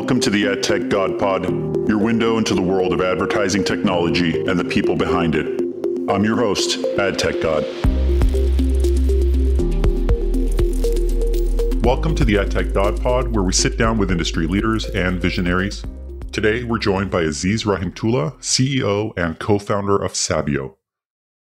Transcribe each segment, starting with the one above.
Welcome to the AdTechGod Pod, your window into the world of advertising technology and the people behind it. I'm your host, AdTechGod. Welcome to the AdTechGod Pod, where we sit down with industry leaders and visionaries. Today, we're joined by Aziz Rahimtoola, CEO and co-founder of Sabio.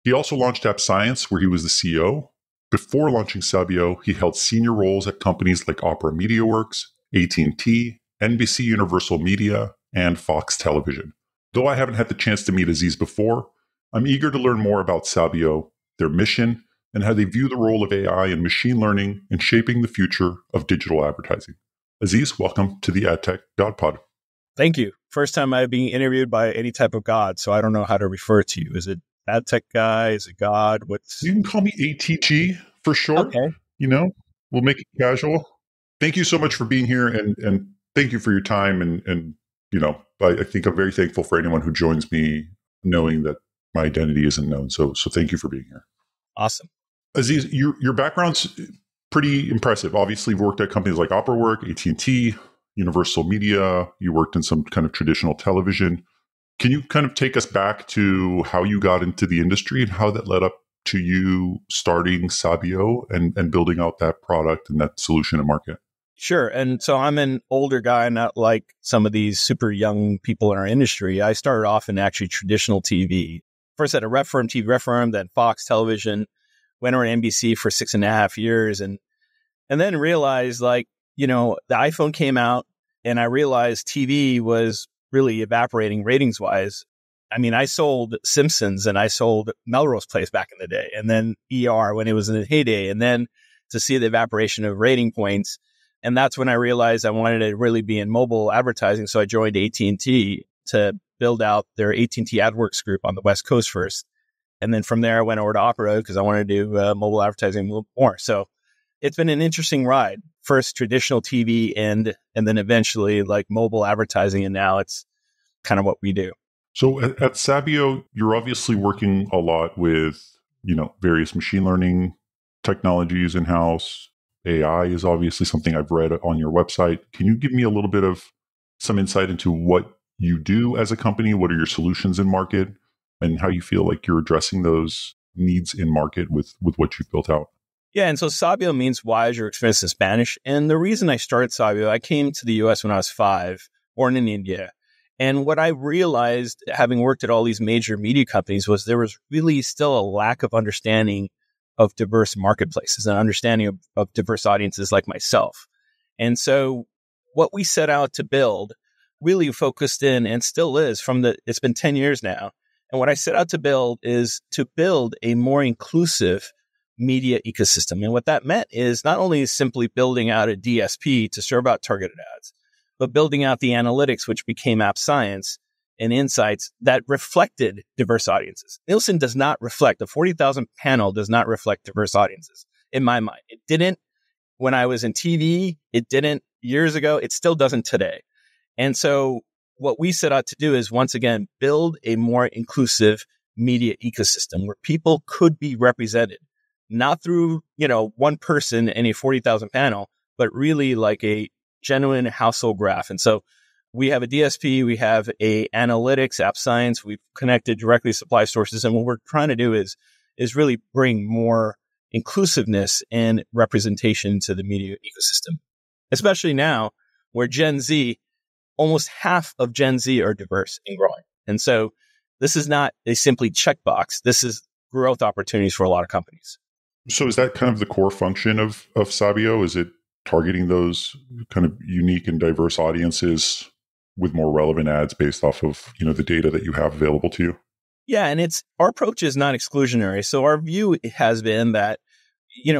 He also launched App Science, where he was the CEO. Before launching Sabio, he held senior roles at companies like Opera MediaWorks, AT&T, NBC Universal Media, and Fox Television. Though I haven't had the chance to meet Aziz before, I'm eager to learn more about Sabio, their mission, and how they view the role of AI and machine learning in shaping the future of digital advertising. Aziz, welcome to the AdTechGod Pod. Thank you. First time I've been interviewed by any type of God, so I don't know how to refer to you. Is it AdTech guy? Is it God? You can call me ATG for short. Okay. We'll make it casual. Thank you so much for being here, and thank you for your time. And I think I'm very thankful for anyone who joins me knowing that my identity isn't known. So thank you for being here. Awesome. Aziz, your background's pretty impressive. Obviously, you've worked at companies like OperaWork, AT&T, Universal Media. You worked in some kind of traditional television. Can you kind of take us back to how you got into the industry and how that led up to you starting Sabio and building out that product and that solution and market? Sure. And so I'm an older guy, not like some of these super young people in our industry. I started off in actually traditional TV. First at a TV firm, then Fox Television, went over to NBC for 6.5 years. And then realized the iPhone came out and I realized TV was really evaporating ratings wise. I mean, I sold Simpsons and I sold Melrose Place back in the day, and then ER when it was in the heyday, and then to see the evaporation of rating points. And that's when I realized I wanted to really be in mobile advertising. So I joined AT&T to build out their AT&T AdWorks group on the West Coast first. And then from there, I went over to Opera because I wanted to do mobile advertising a little more. So it's been an interesting ride. First traditional TV and then eventually like mobile advertising. And now it's kind of what we do. So at Sabio, you're obviously working a lot with, various machine learning technologies in-house. AI is obviously something I've read on your website. Can you give me a little bit of some insight into what you do as a company? What are your solutions in market and how you feel like you're addressing those needs in market with what you've built out? Yeah. And so Sabio means why is your experience in Spanish? And the reason I started Sabio, I came to the US when I was 5, born in India. And what I realized, having worked at all these major media companies, was there was really still a lack of understanding of diverse marketplaces and understanding of diverse audiences like myself. And so what we set out to build really focused in and still is it's been 10 years now. And what I set out to build is to build a more inclusive media ecosystem. And what that meant is not only simply building out a DSP to serve out targeted ads, but building out the analytics, which became App Science and insights that reflected diverse audiences. Nielsen does not reflect, the 40,000 panel does not reflect diverse audiences in my mind. It didn't when I was in TV. It didn't years ago. It still doesn't today. And so what we set out to do is, once again, build a more inclusive media ecosystem where people could be represented, not through, one person in a 40,000 panel, but really like a genuine household graph. And so we have a DSP, we have a analytics, App Science, we've connected directly to supply sources. And what we're trying to do is really bring more inclusiveness and representation to the media ecosystem, especially now where Gen Z, almost half of Gen Z are diverse and growing. And so this is not a simply checkbox. This is growth opportunities for a lot of companies. So is that kind of the core function of Sabio? Is it targeting those kind of unique and diverse audiences with more relevant ads based off of, the data that you have available to you? Yeah. And our approach is not exclusionary. So our view has been that,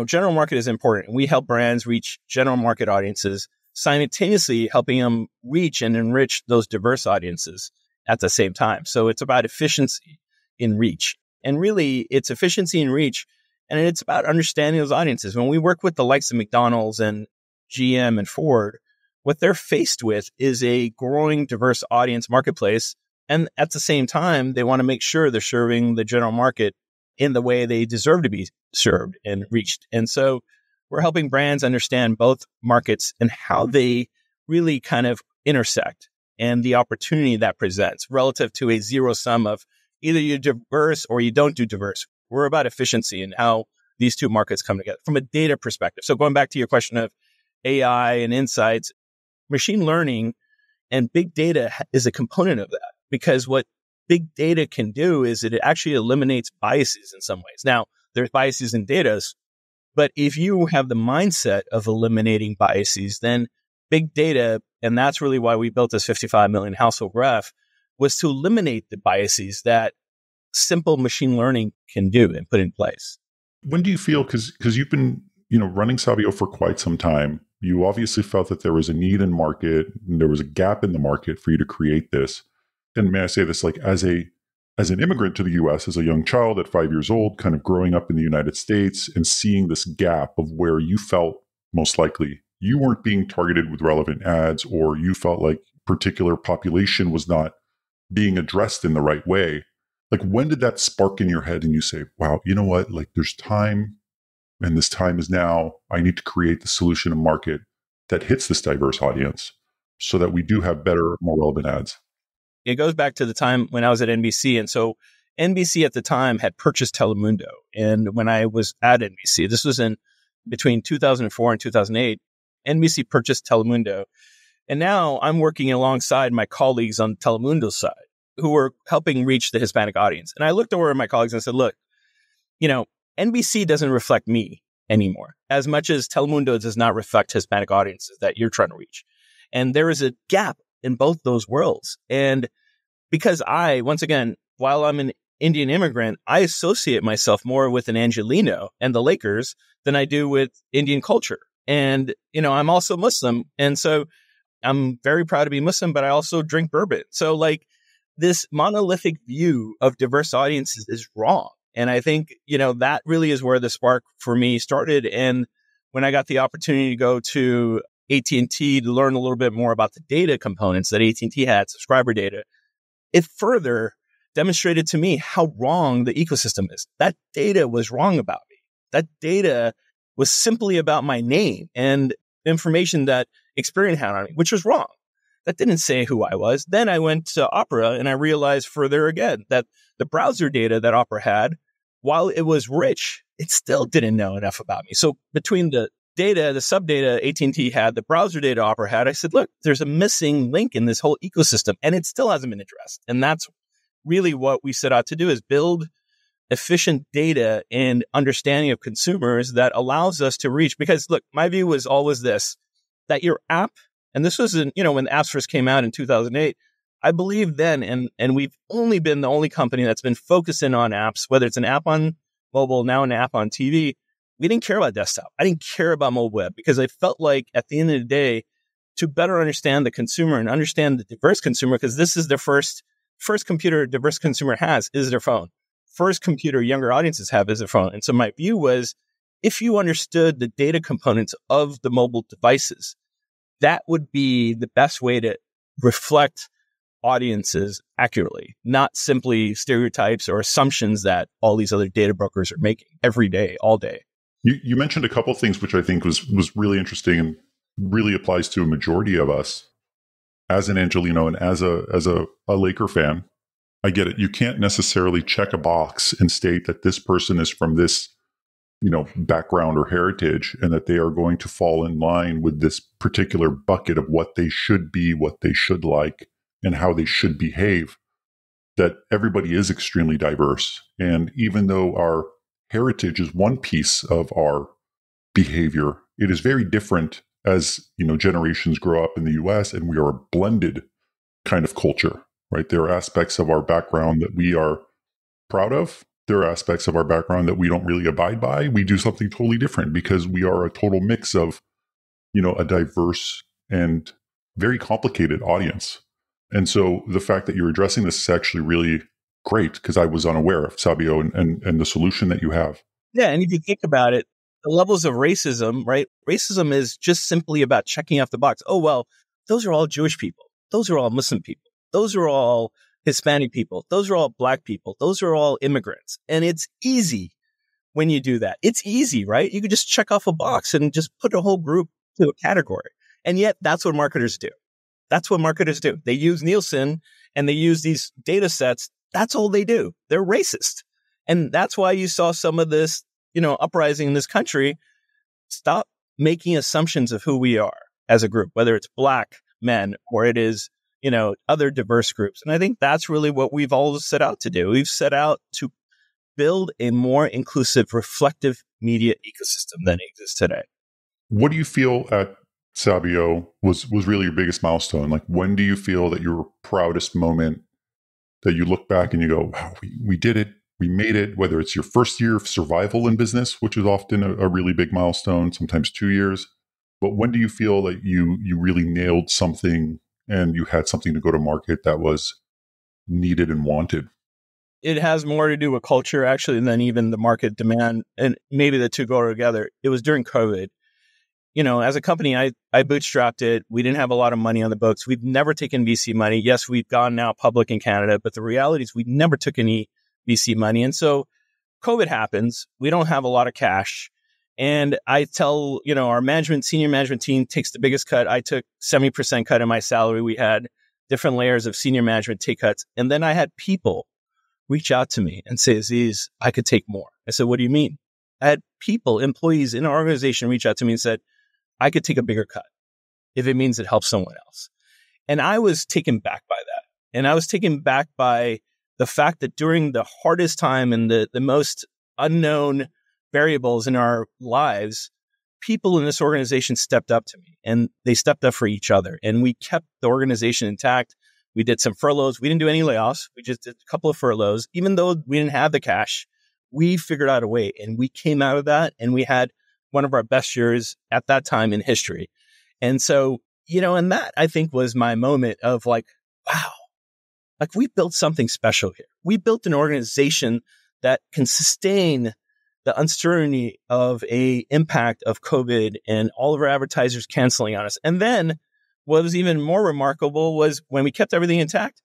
general market is important. We help brands reach general market audiences, simultaneously helping them reach and enrich those diverse audiences at the same time. So it's about efficiency in reach. And really, it's efficiency in reach. And it's about understanding those audiences. When we work with the likes of McDonald's and GM and Ford, what they're faced with is a growing diverse audience marketplace. And at the same time, they want to make sure they're serving the general market in the way they deserve to be served and reached. And so we're helping brands understand both markets and how they really kind of intersect and the opportunity that presents relative to a zero sum of either you're diverse or you don't do diverse. We're about efficiency and how these two markets come together from a data perspective. So going back to your question of AI and insights, machine learning and big data is a component of that, because what big data can do is it actually eliminates biases in some ways. Now, there's biases in data, but if you have the mindset of eliminating biases, then big data, and that's really why we built this 55 million household graph, was to eliminate the biases that simple machine learning can do and put in place. When do you feel, because you've been running Sabio for quite some time, you obviously felt that there was a need in market, and there was a gap in the market for you to create this. And may I say this, like as an immigrant to the US, as a young child at 5 years old, kind of growing up in the United States and seeing this gap of where you felt most likely you weren't being targeted with relevant ads, or you felt like particular population was not being addressed in the right way. Like, when did that spark in your head and you say, wow, you know what, like there's time, and this time is now. I need to create the solution and market that hits this diverse audience so that we do have better, more relevant ads? It goes back to the time when I was at NBC. And so NBC at the time had purchased Telemundo. And when I was at NBC, this was in between 2004 and 2008, NBC purchased Telemundo. And now I'm working alongside my colleagues on Telemundo's side who were helping reach the Hispanic audience. And I looked over at my colleagues and said, look, NBC doesn't reflect me anymore, as much as Telemundo does not reflect Hispanic audiences that you're trying to reach. And there is a gap in both those worlds. And because once again, while I'm an Indian immigrant, I associate myself more with an Angelino and the Lakers than I do with Indian culture. And, I'm also Muslim. And so I'm very proud to be Muslim, but I also drink bourbon. So like this monolithic view of diverse audiences is wrong. And I think, that really is where the spark for me started. And when I got the opportunity to go to AT&T to learn a little bit more about the data components that AT&T had, subscriber data, it further demonstrated to me how wrong the ecosystem is. That data was wrong about me. That data was simply about my name and information that Experian had on me, which was wrong. That didn't say who I was. Then I went to Opera and I realized further again that the browser data that Opera had, while it was rich, it still didn't know enough about me. So between the data, the sub-data AT&T had, the browser data Opera had, I said, look, there's a missing link in this whole ecosystem, and it still hasn't been addressed. And that's really what we set out to do, is build efficient data and understanding of consumers that allows us to reach. Because look, my view was always this, that your app, and this was when the apps first came out in 2008, I believe then, and we've only been the only company that's been focusing on apps, whether it's an app on mobile, now an app on TV. We didn't care about desktop. I didn't care about mobile web, because I felt like at the end of the day, to better understand the consumer and understand the diverse consumer, because this is the first computer a diverse consumer has is their phone. First computer younger audiences have is their phone. And so my view was, if you understood the data components of the mobile devices, that would be the best way to reflect audiences accurately, not simply stereotypes or assumptions that all these other data brokers are making every day, all day. You mentioned a couple of things which I think was really interesting and really applies to a majority of us. As an Angelino and as a Laker fan, I get it. You can't necessarily check a box and state that this person is from this, background or heritage, and that they are going to fall in line with this particular bucket of what they should be, what they should like, and how they should behave. That everybody is extremely diverse. And even though our heritage is one piece of our behavior, it is very different as, generations grow up in the US, and we are a blended kind of culture, right? There are aspects of our background that we are proud of. There are aspects of our background that we don't really abide by. We do something totally different because we are a total mix of, a diverse and very complicated audience. And so the fact that you're addressing this is actually really great, because I was unaware of Sabio and the solution that you have. Yeah. And if you think about it, the levels of racism, right? Racism is just simply about checking off the box. Oh, well, those are all Jewish people. Those are all Muslim people. Those are all Hispanic people. Those are all Black people. Those are all immigrants. And it's easy when you do that. It's easy, right? You could just check off a box and just put a whole group to a category. And yet that's what marketers do. That's what marketers do. They use Nielsen and they use these data sets. That's all they do. They're racist. And that's why you saw some of this, uprising in this country. Stop making assumptions of who we are as a group, whether it's Black men or it is, other diverse groups. And I think that's really what we've all set out to do. We've set out to build a more inclusive, reflective media ecosystem than exists today. What do you feel at Sabio was really your biggest milestone? Like, when do you feel that your proudest moment, that you look back and you go, wow, we did it, we made it, whether it's your first year of survival in business, which is often a really big milestone, sometimes 2 years. But when do you feel that you really nailed something and you had something to go to market that was needed and wanted? It has more to do with culture, actually, than even the market demand. And maybe the two go together. It was during COVID. As a company, I bootstrapped it. We didn't have a lot of money on the books. We've never taken VC money. Yes, we've gone now public in Canada, but the reality is we never took any VC money. And so COVID happens. We don't have a lot of cash. And I tell, our senior management team takes the biggest cut. I took 70% cut in my salary. We had different layers of senior management take cuts. And then I had people reach out to me and say, Aziz, I could take more. I said, what do you mean? I had people, employees in our organization reach out to me and said, I could take a bigger cut if it means it helps someone else. And I was taken back by that. And I was taken back by the fact that during the hardest time and the most unknown variables in our lives, people in this organization stepped up to me and they stepped up for each other. And we kept the organization intact. We did some furloughs. We didn't do any layoffs. We just did a couple of furloughs. Even though we didn't have the cash, we figured out a way and we came out of that and we had one of our best years at that time in history. And so, and that I think was my moment of like, wow, like we built something special here. We built an organization that can sustain the uncertainty of a impact of COVID and all of our advertisers canceling on us. And then what was even more remarkable was when we kept everything intact,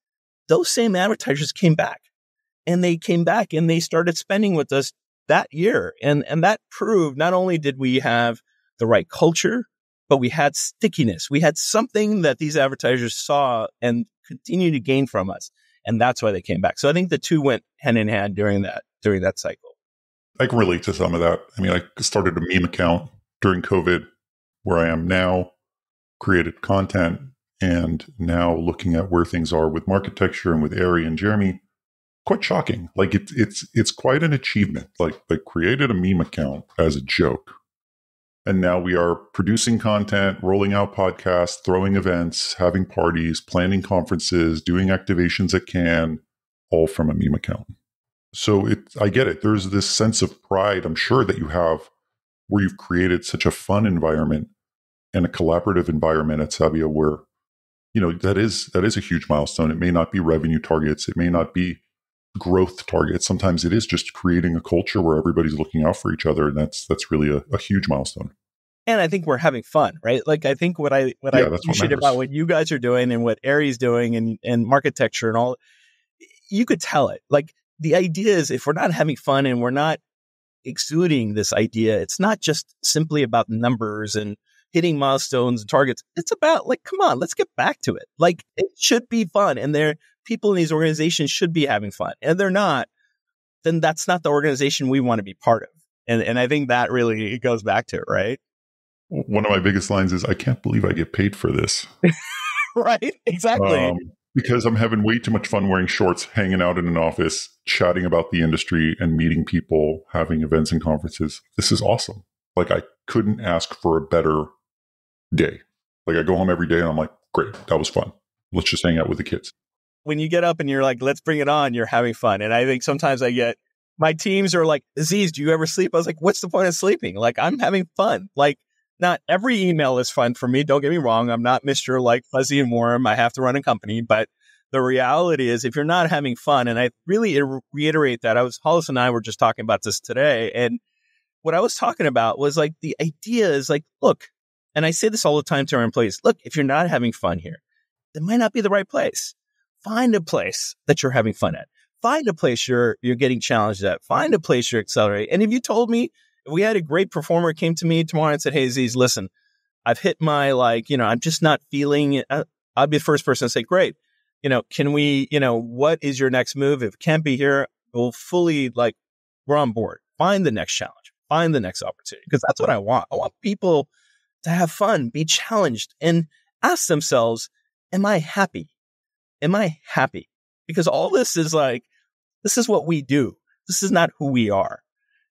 those same advertisers came back and they started spending with us that year. And that proved not only did we have the right culture, but we had stickiness. We had something that these advertisers saw and continue to gain from us. And that's why they came back. So I think the two went hand in hand during that cycle. I can relate to some of that. I mean, I started a meme account during COVID where I am now, created content, and now looking at where things are with Marketecture and with Ari and Jeremy. Quite shocking. Like it's quite an achievement. Like they created a meme account as a joke. And now we are producing content, rolling out podcasts, throwing events, having parties, planning conferences, doing activations at Cannes, all from a meme account. So I get it. There's this sense of pride, I'm sure, that you have where you've created such a fun environment and a collaborative environment at Sabio where, that is a huge milestone. It may not be revenue targets. It may not be growth targets. Sometimes it is just creating a culture where everybody's looking out for each other. And that's really a huge milestone. And I think we're having fun, right? Like I think what I appreciate about what you guys are doing and what Ari's doing and Marketecture and all, you could tell it. Like the idea is if we're not having fun and we're not exuding this idea, it's not just simply about numbers and hitting milestones and targets. It's about like, come on, let's get back to it. Like it should be fun. And people in these organizations should be having fun. And they're not, then that's not the organization we want to be part of. And I think that really goes back to it, right? One of my biggest lines is, I can't believe I get paid for this. Right? Exactly. Because I'm having way too much fun wearing shorts, hanging out in an office, chatting about the industry and meeting people, having events and conferences. This is awesome. Like I couldn't ask for a better day. Like I go home every day and I'm like, great, that was fun. Let's just hang out with the kids. When you get up and you're like, let's bring it on, you're having fun. And I think sometimes my teams are like, Aziz, do you ever sleep? I was like, what's the point of sleeping? Like I'm having fun. Like not every email is fun for me. Don't get me wrong. I'm not Mr. like fuzzy and warm. I have to run a company, but the reality is if you're not having fun, and I really reiterate that, Hollis and I were just talking about this today. And what I was talking about was like, the idea is like, look, and I say this all the time to our employees, look, if you're not having fun here, it might not be the right place. Find a place that you're having fun at. Find a place you're getting challenged at. Find a place you're accelerating. And if you told me, if we had a great performer came to me tomorrow and said, hey, Aziz, listen, I've hit my I'm just not feeling it. I'd be the first person to say, great, can we, what is your next move? If it can't be here, we'll fully we're on board. Find the next challenge, find the next opportunity, because that's what I want. I want people to have fun, be challenged, and ask themselves, am I happy? Am I happy? Because all this is this is what we do. This is not who we are.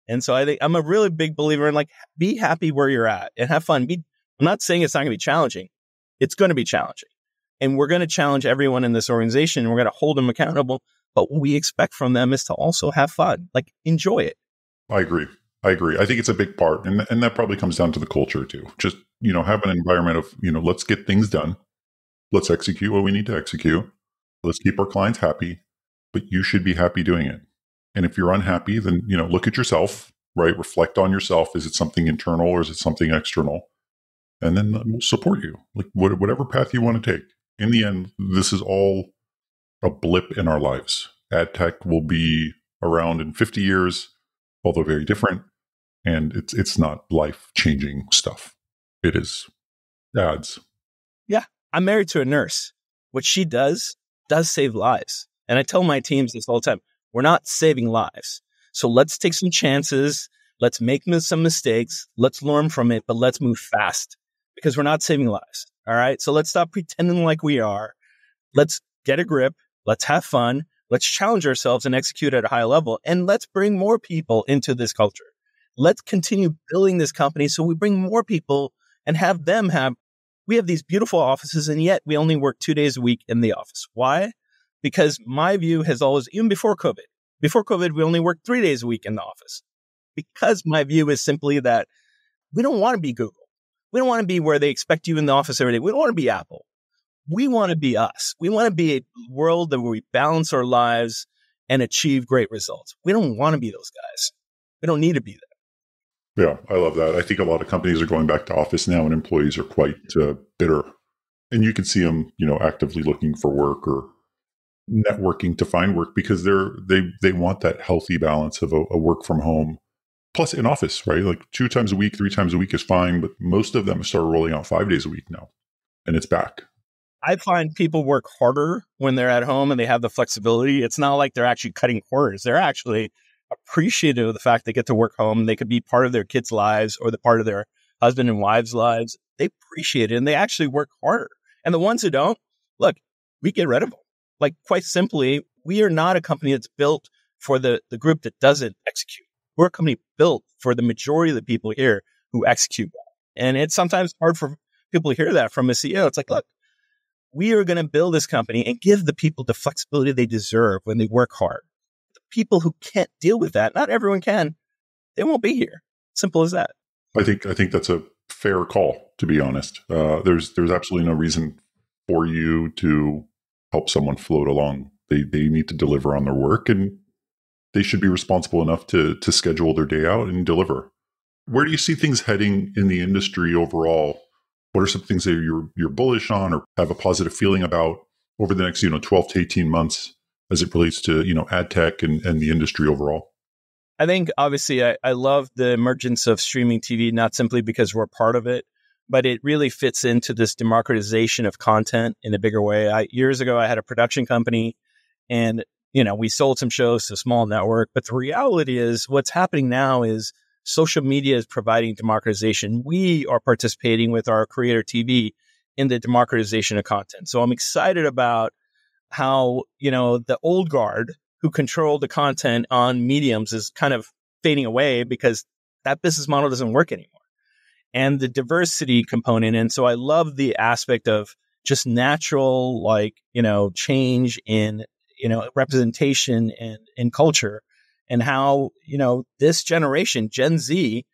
And so I think I'm a really big believer in be happy where you're at and have fun. I'm not saying it's not going to be challenging. It's going to be challenging. And we're going to challenge everyone in this organization. And we're going to hold them accountable. But what we expect from them is to also have fun, enjoy it. I agree. I think it's a big part. And that probably comes down to the culture too. Just, have an environment of, let's get things done. Let's execute what we need to execute. Let's keep our clients happy, but you should be happy doing it. And if you're unhappy, then, look at yourself, right? Reflect on yourself. Is it something internal or is it something external? And then we'll support you, whatever path you want to take. In the end, this is all a blip in our lives. Ad tech will be around in 50 years, although very different. And it's not life-changing stuff. It is ads. Yeah. I'm married to a nurse. What she does save lives. And I tell my teams this all the time. We're not saving lives. So let's take some chances. Let's make some mistakes. Let's learn from it, but let's move fast because we're not saving lives. All right. So let's stop pretending like we are. Let's get a grip. Let's have fun. Let's challenge ourselves and execute at a high level. And let's bring more people into this culture. Let's continue building this company so we bring more people and have them we have these beautiful offices, and yet we only work 2 days a week in the office. Why? Because my view has always, even before COVID, we only worked 3 days a week in the office. Because my view is simply that we don't want to be Google. We don't want to be where they expect you in the office every day. We don't want to be Apple. We want to be us. We want to be a world where we balance our lives and achieve great results. We don't want to be those guys. We don't need to be that. Yeah, I love that. I think a lot of companies are going back to office now, and employees are quite bitter. And you can see them, actively looking for work or networking to find work because they want that healthy balance of a work from home plus in office, right? 2 times a week, 3 times a week is fine, but most of them start rolling out 5 days a week now, and it's back. I find people work harder when they're at home and they have the flexibility. It's not like they're actually cutting corners. They're actually appreciative of the fact they get to work home. They could be part of their kids' lives or the part of their husband and wives' lives. They appreciate it and they actually work harder. And the ones who don't, look, we get rid of them. Quite simply, we are not a company that's built for the group that doesn't execute. We're a company built for the majority of the people here who execute well. And it's sometimes hard for people to hear that from a CEO. It's look, we are going to build this company and give the people the flexibility they deserve when they work hard. The people who can't deal with that, not everyone can, they won't be here. Simple as that. I think that's a fair call, to be honest. There's absolutely no reason for you to help someone float along. They need to deliver on their work, and they should be responsible enough to schedule their day out and deliver. Where do you see things heading in the industry overall? What are some things that you're bullish on or have a positive feeling about over the next 12 to 18 months as it relates to ad tech and the industry overall? I think obviously I love the emergence of streaming TV, not simply because we're part of it, but it really fits into this democratization of content in a bigger way. Years ago, I had a production company and we sold some shows to a small network. But the reality is what's happening now is social media is providing democratization. We are participating with our Creator TV in the democratization of content. So I'm excited about how, the old guard who controlled the content on mediums is kind of fading away because that business model doesn't work anymore. And the diversity component. And so I love the aspect of just natural, change in, representation and culture. And how, this generation, Gen Z,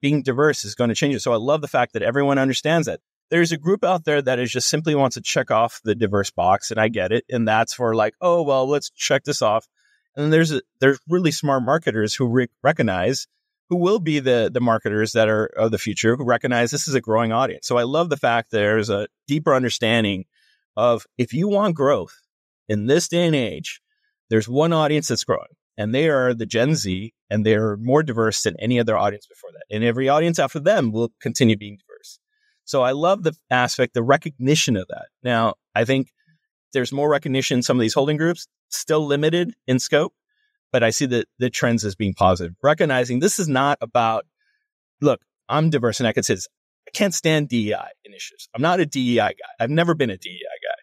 being diverse is going to change it. So I love the fact that everyone understands that. There's a group out there that is just simply wants to check off the diverse box, and I get it. And that's for let's check this off. And then there's really smart marketers who recognize, who will be the marketers that are of the future, who recognize this is a growing audience. So I love the fact that there's a deeper understanding of if you want growth in this day and age, there's one audience that's growing. And they are the Gen Z, and they're more diverse than any other audience before that. And every audience after them will continue being diverse. So I love the aspect, the recognition of that. Now, I think there's more recognition in some of these holding groups, still limited in scope, but I see the trends as being positive. Recognizing this is not about, look, I'm diverse and I can say this. I can't stand DEI initiatives. I'm not a DEI guy. I've never been a DEI guy.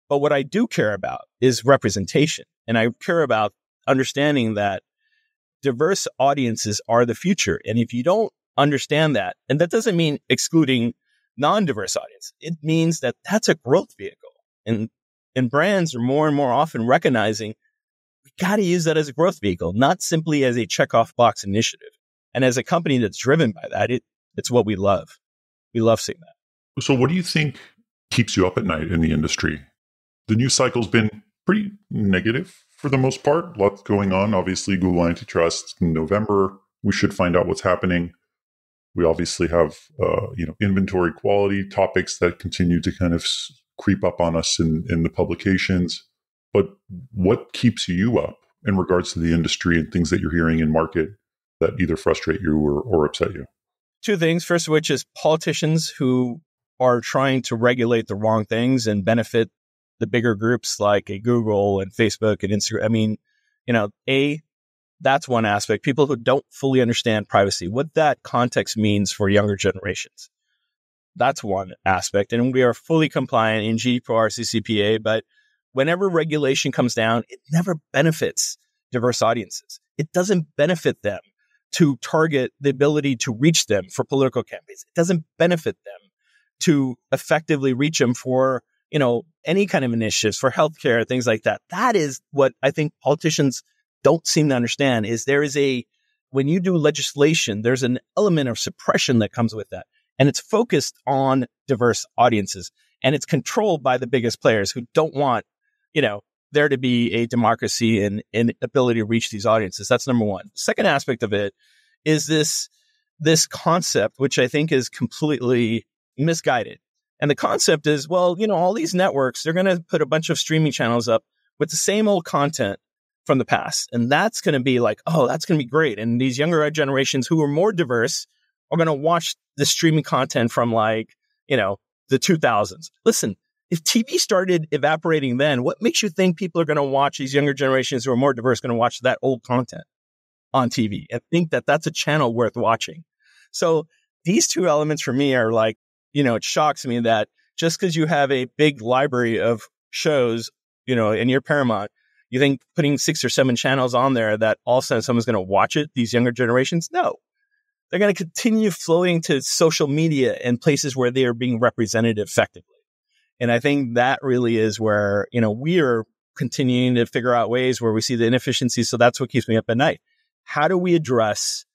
But what I do care about is representation. And I care about understanding that diverse audiences are the future. And if you don't understand that, and that doesn't mean excluding non-diverse audience, it means that that's a growth vehicle. And brands are more and more often recognizing we got to use that as a growth vehicle, not simply as a checkoff box initiative. And as a company that's driven by that, it's what we love. We love seeing that. So what do you think keeps you up at night in the industry? The news cycle's been pretty negative for the most part. Lots going on. Obviously, Google antitrust in November. We should find out what's happening. We obviously have inventory quality topics that continue to kind of creep up on us in the publications. But what keeps you up in regards to the industry and things that you're hearing in market that either frustrate you or upset you? Two things. First of which is politicians who are trying to regulate the wrong things and benefit the bigger groups like a Google and Facebook and Instagram. I mean, that's one aspect. People who don't fully understand privacy, what that context means for younger generations. That's one aspect. And we are fully compliant in GDPR, CCPA, but whenever regulation comes down, it never benefits diverse audiences. It doesn't benefit them to target the ability to reach them for political campaigns. It doesn't benefit them to effectively reach them for, any kind of initiatives for healthcare, things like that. That is what I think politicians don't seem to understand is when you do legislation, there's an element of suppression that comes with that. And it's focused on diverse audiences and it's controlled by the biggest players who don't want, there to be a democracy and ability to reach these audiences. That's number one. Second aspect of it is this concept, which I think is completely misguided. And the concept is, all these networks, they're going to put a bunch of streaming channels up with the same old content from the past. And that's going to be like, oh, that's going to be great. And these younger generations who are more diverse are going to watch the streaming content from the 2000s. Listen, if TV started evaporating then, what makes you think people are going to watch these younger generations who are more diverse going to watch that old content on TV and think that that's a channel worth watching? So these two elements for me are like, it shocks me that just because you have a big library of shows, in your Paramount, you think putting 6 or 7 channels on there that all of a sudden someone's going to watch it, these younger generations? No. They're going to continue flowing to social media and places where they are being represented effectively. And I think that really is where, we are continuing to figure out ways where we see the inefficiencies. So that's what keeps me up at night. How do we address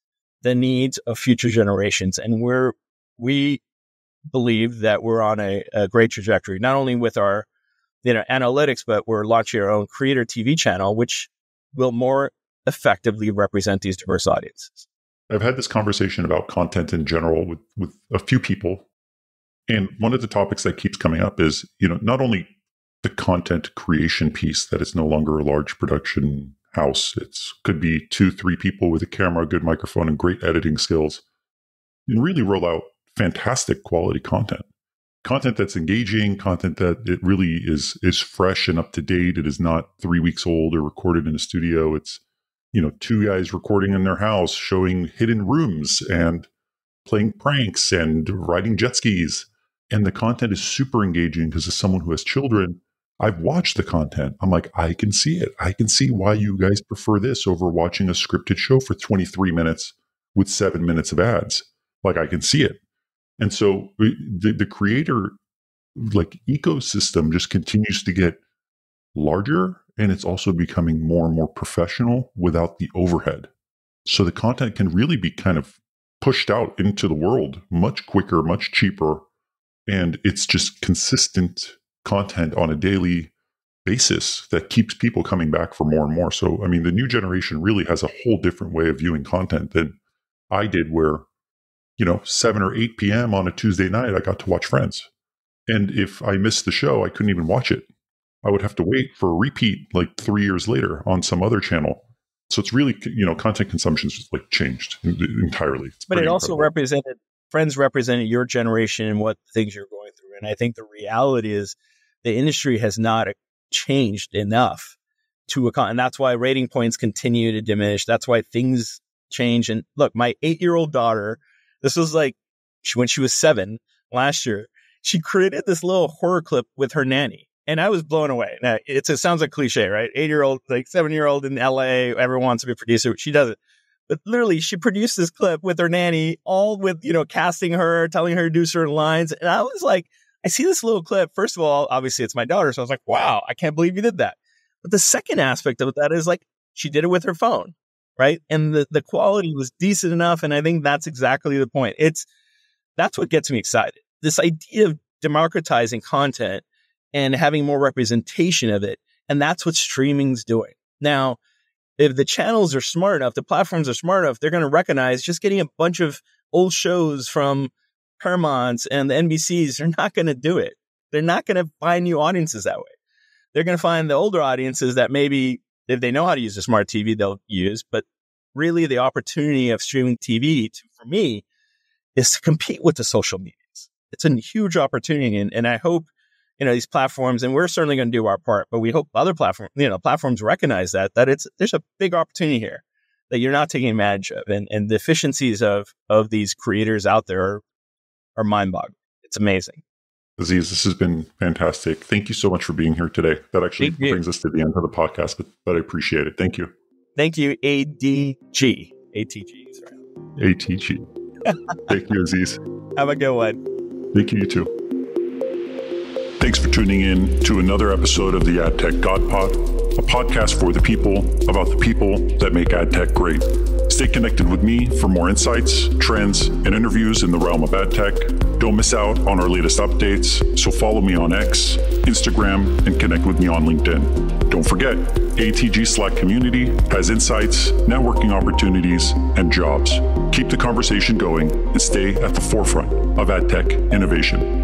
the needs of future generations? And we believe that we're on a great trajectory, not only with our, analytics, but we're launching our own creator TV channel, which will more effectively represent these diverse audiences. I've had this conversation about content in general with a few people. And one of the topics that keeps coming up is, not only the content creation piece, that it's no longer a large production house. It could be 2-3 people with a camera, a good microphone, and great editing skills, and really roll out fantastic quality content that's engaging, content that it really is fresh and up to date. It is not 3 weeks old or recorded in a studio. It's, 2 guys recording in their house, showing hidden rooms and playing pranks and riding jet skis. And the content is super engaging because as someone who has children, I've watched the content. I'm like, I can see it. I can see why you guys prefer this over watching a scripted show for 23 minutes with 7 minutes of ads. Like, I can see it. And so the creator ecosystem just continues to get larger, and it's also becoming more and more professional without the overhead. So the content can really be kind of pushed out into the world much quicker, much cheaper, and it's just consistent content on a daily basis that keeps people coming back for more and more. So, the new generation really has a whole different way of viewing content than I did, where 7 or 8 p.m. on a Tuesday night, I got to watch Friends. And if I missed the show, I couldn't even watch it. I would have to wait for a repeat 3 years later on some other channel. So it's really, content consumption is just changed entirely. But it also represented friends represented your generation and what things you're going through. And I think the reality is the industry has not changed enough and that's why rating points continue to diminish. That's why things change. And look, my 8-year-old daughter, this was like when she was 7 last year, she created this little horror clip with her nanny. And I was blown away. Now, it sounds like cliche, right? 8-year-old, like 7-year-old in LA, everyone wants to be a producer. She doesn't. But literally, she produced this clip with her nanny, all with, casting her, telling her to do certain lines. And I was like, I see this little clip. First of all, obviously, it's my daughter. So I was like, wow, I can't believe you did that. But the second aspect of that is like, she did it with her phone, right? And the quality was decent enough. And I think that's exactly the point. That's what gets me excited. This idea of democratizing content and having more representation of it. And that's what streaming's doing. Now, if the channels are smart enough, the platforms are smart enough, they're going to recognize just getting a bunch of old shows from Paramount and the NBCs, they're not going to do it. They're not going to find new audiences that way. They're going to find the older audiences that maybe if they know how to use a smart TV, they'll use. But really the opportunity of streaming TV for me is to compete with the social medias. It's a huge opportunity. And I hope, these platforms, and we're certainly going to do our part, but we hope other platforms recognize that there's a big opportunity here that you're not taking advantage of. And the efficiencies of these creators out there are mind-boggling. It's amazing. Aziz, this has been fantastic. Thank you so much for being here today. That actually brings us to the end of the podcast, but I appreciate it. Thank you. Thank you, ADG. ATG. Sorry. ATG. Thank you, Aziz. Have a good one. Thank you, too. Thanks for tuning in to another episode of the AdTechGod Pod, a podcast for the people, about the people that make AdTech great. Stay connected with me for more insights, trends, and interviews in the realm of AdTech. Don't miss out on our latest updates, so follow me on X, Instagram, and connect with me on LinkedIn. Don't forget, ATG Slack community has insights, networking opportunities, and jobs. Keep the conversation going and stay at the forefront of AdTech innovation.